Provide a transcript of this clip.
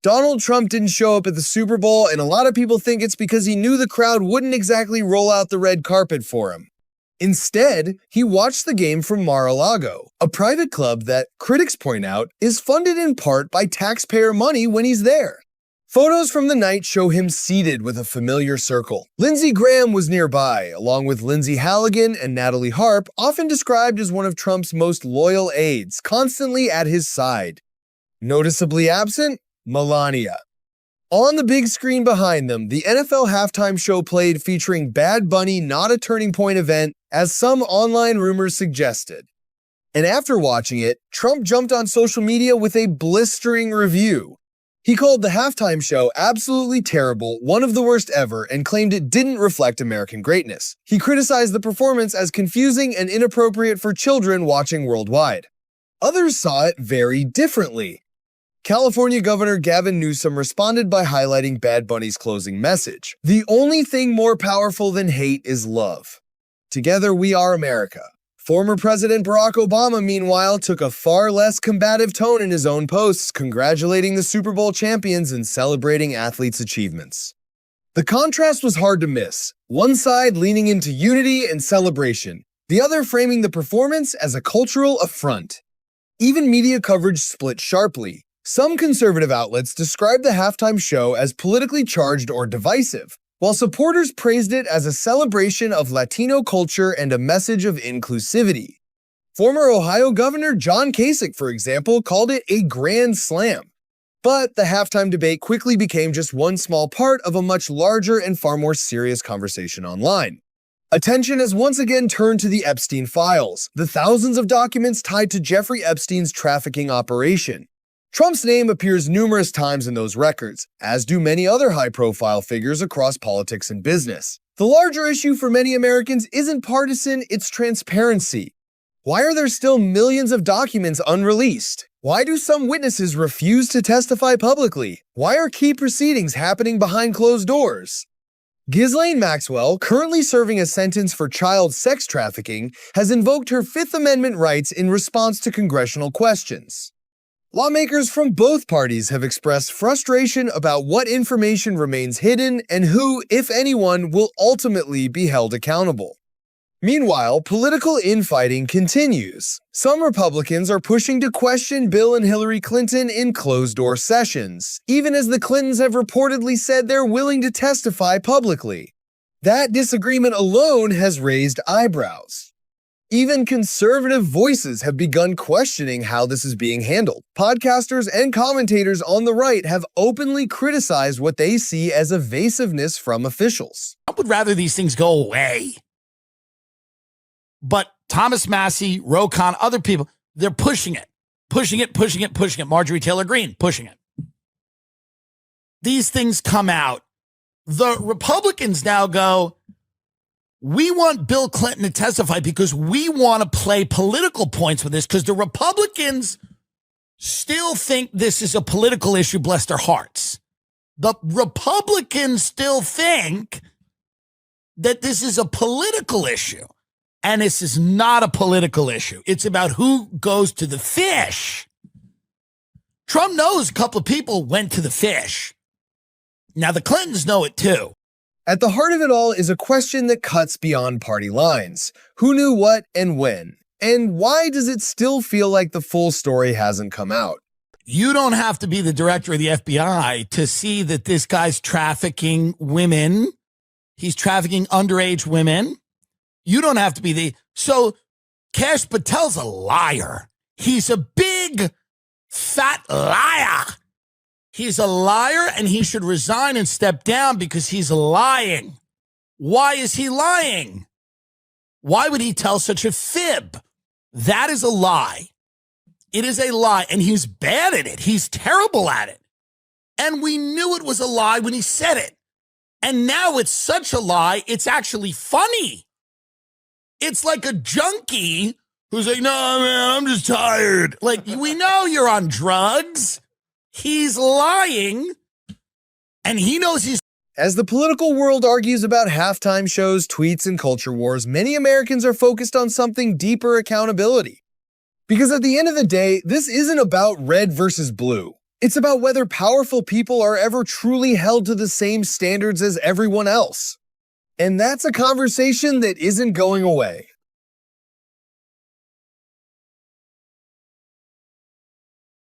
Donald Trump didn't show up at the Super Bowl, and a lot of people think it's because he knew the crowd wouldn't exactly roll out the red carpet for him. Instead, he watched the game from Mar-a-Lago, a private club that, critics point out, is funded in part by taxpayer money when he's there. Photos from the night show him seated with a familiar circle. Lindsey Graham was nearby, along with Lindsay Halligan and Natalie Harp, often described as one of Trump's most loyal aides, constantly at his side. Noticeably absent? Melania. On the big screen behind them, the NFL halftime show played featuring Bad Bunny Not a Turning Point event, as some online rumors suggested. And after watching it, Trump jumped on social media with a blistering review. He called the halftime show absolutely terrible, one of the worst ever, and claimed it didn't reflect American greatness. He criticized the performance as confusing and inappropriate for children watching worldwide. Others saw it very differently. California Governor Gavin Newsom responded by highlighting Bad Bunny's closing message. "The only thing more powerful than hate is love. Together we are America." Former President Barack Obama, meanwhile, took a far less combative tone in his own posts, congratulating the Super Bowl champions and celebrating athletes' achievements. The contrast was hard to miss, one side leaning into unity and celebration, the other framing the performance as a cultural affront. Even media coverage split sharply. Some conservative outlets described the halftime show as politically charged or divisive, while supporters praised it as a celebration of Latino culture and a message of inclusivity. Former Ohio Governor John Kasich, for example, called it a grand slam. But the halftime debate quickly became just one small part of a much larger and far more serious conversation online. Attention has once again turned to the Epstein files, the thousands of documents tied to Jeffrey Epstein's trafficking operation. Trump's name appears numerous times in those records, as do many other high-profile figures across politics and business. The larger issue for many Americans isn't partisan, it's transparency. Why are there still millions of documents unreleased? Why do some witnesses refuse to testify publicly? Why are key proceedings happening behind closed doors? Ghislaine Maxwell, currently serving a sentence for child sex trafficking, has invoked her Fifth Amendment rights in response to congressional questions. Lawmakers from both parties have expressed frustration about what information remains hidden and who, if anyone, will ultimately be held accountable. Meanwhile, political infighting continues. Some Republicans are pushing to question Bill and Hillary Clinton in closed-door sessions, even as the Clintons have reportedly said they're willing to testify publicly. That disagreement alone has raised eyebrows. Even conservative voices have begun questioning how this is being handled. Podcasters and commentators on the right have openly criticized what they see as evasiveness from officials. I would rather these things go away. But Thomas Massey, Ro Khan, other people, they're pushing it. Pushing it. Marjorie Taylor Greene, pushing it. These things come out. The Republicans now go, we want Bill Clinton to testify because we want to play political points with this, because the Republicans still think this is a political issue, bless their hearts. The Republicans still think that this is a political issue, and this is not a political issue. It's about who goes to the fish. Trump knows a couple of people went to the fish. Now, the Clintons know it too. At the heart of it all is a question that cuts beyond party lines. Who knew what and when? And why does it still feel like the full story hasn't come out? You don't have to be the director of the FBI to see that this guy's trafficking women. He's trafficking underage women. You don't have to be So Kash Patel's a liar. He's a big, fat liar. He's a liar, and he should resign and step down because he's lying. Why is he lying? Why would he tell such a fib? That is a lie. It is a lie, and he's bad at it. He's terrible at it. And we knew it was a lie when he said it. And now it's such a lie, it's actually funny. It's like a junkie who's like, no, man, I'm just tired. Like, we know you're on drugs. He's lying, and he knows he's... As the political world argues about halftime shows, tweets, and culture wars, many Americans are focused on something deeper: accountability. Because at the end of the day, this isn't about red versus blue. It's about whether powerful people are ever truly held to the same standards as everyone else. And that's a conversation that isn't going away.